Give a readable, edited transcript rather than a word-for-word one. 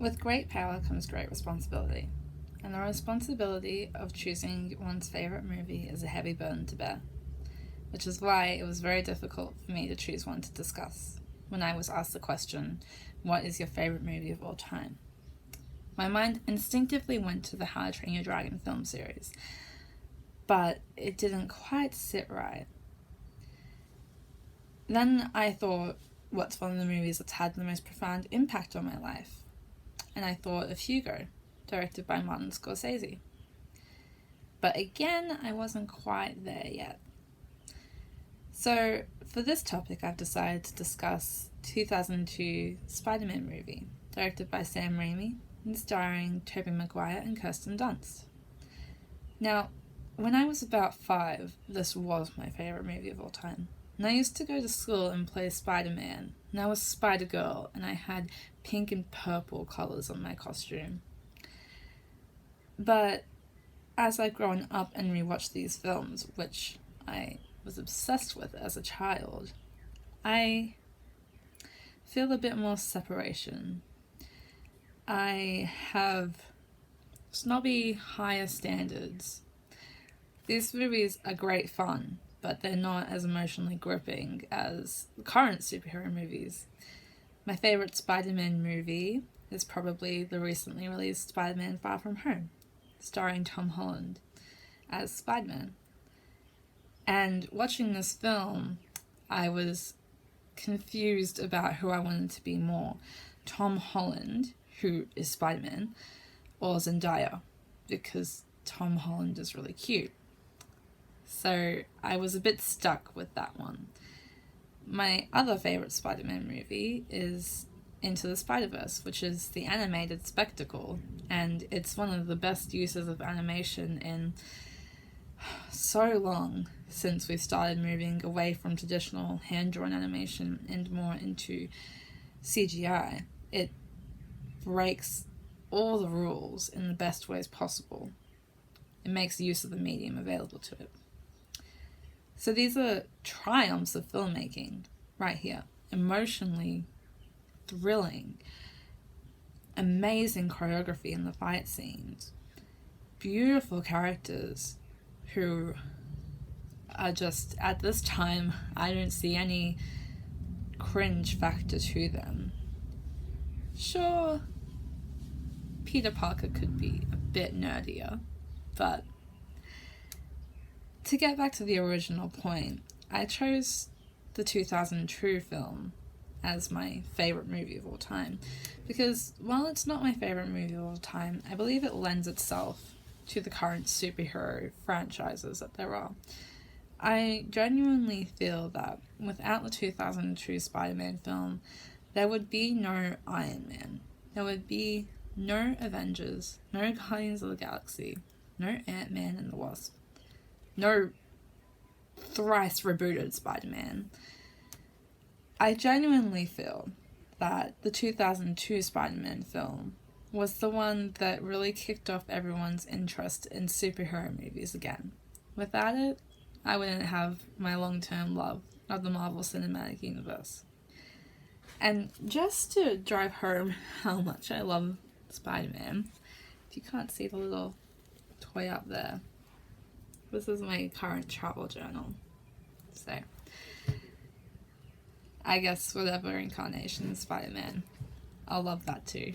With great power comes great responsibility, and the responsibility of choosing one's favourite movie is a heavy burden to bear, which is why it was very difficult for me to choose one to discuss when I was asked the question, what is your favourite movie of all time? My mind instinctively went to the How to Train Your Dragon film series, but it didn't quite sit right. Then I thought, what's one of the movies that's had the most profound impact on my life? And I thought of Hugo, directed by Martin Scorsese. But again, I wasn't quite there yet. So for this topic, I've decided to discuss 2002 Spider-Man movie, directed by Sam Raimi and starring Tobey Maguire and Kirsten Dunst. Now, when I was about 5, this was my favourite movie of all time. And I used to go to school and play Spider-Man, and I was Spider-Girl, and I had pink and purple colours on my costume. But as I've grown up and rewatched these films, which I was obsessed with as a child, I feel a bit more separation. I have snobby higher standards. These movies are great fun, but they're not as emotionally gripping as the current superhero movies. My favourite Spider-Man movie is probably the recently released Spider-Man Far From Home, starring Tom Holland as Spider-Man. And watching this film, I was confused about who I wanted to be more, Tom Holland, who is Spider-Man, or Zendaya, because Tom Holland is really cute. So I was a bit stuck with that one. My other favourite Spider-Man movie is Into the Spider-Verse, which is the animated spectacle, and it's one of the best uses of animation in so long since we started moving away from traditional hand-drawn animation and more into CGI. It breaks all the rules in the best ways possible. It makes use of the medium available to it. So these are triumphs of filmmaking right here. Emotionally thrilling, amazing choreography in the fight scenes, beautiful characters who are just, at this time, I don't see any cringe factor to them. Sure, Peter Parker could be a bit nerdier, but to get back to the original point, I chose the 2002 film as my favourite movie of all time because while it's not my favourite movie of all time, I believe it lends itself to the current superhero franchises that there are. I genuinely feel that without the 2002 Spider-Man film, there would be no Iron Man. There would be no Avengers, no Guardians of the Galaxy, no Ant-Man and the Wasp, no thrice rebooted Spider-Man. I genuinely feel that the 2002 Spider-Man film was the one that really kicked off everyone's interest in superhero movies again. Without it, I wouldn't have my long-term love of the Marvel Cinematic Universe. And just to drive home how much I love Spider-Man, if you can't see the little toy up there, this is my current travel journal. So, I guess whatever incarnation of Spider-Man, I'll love that too.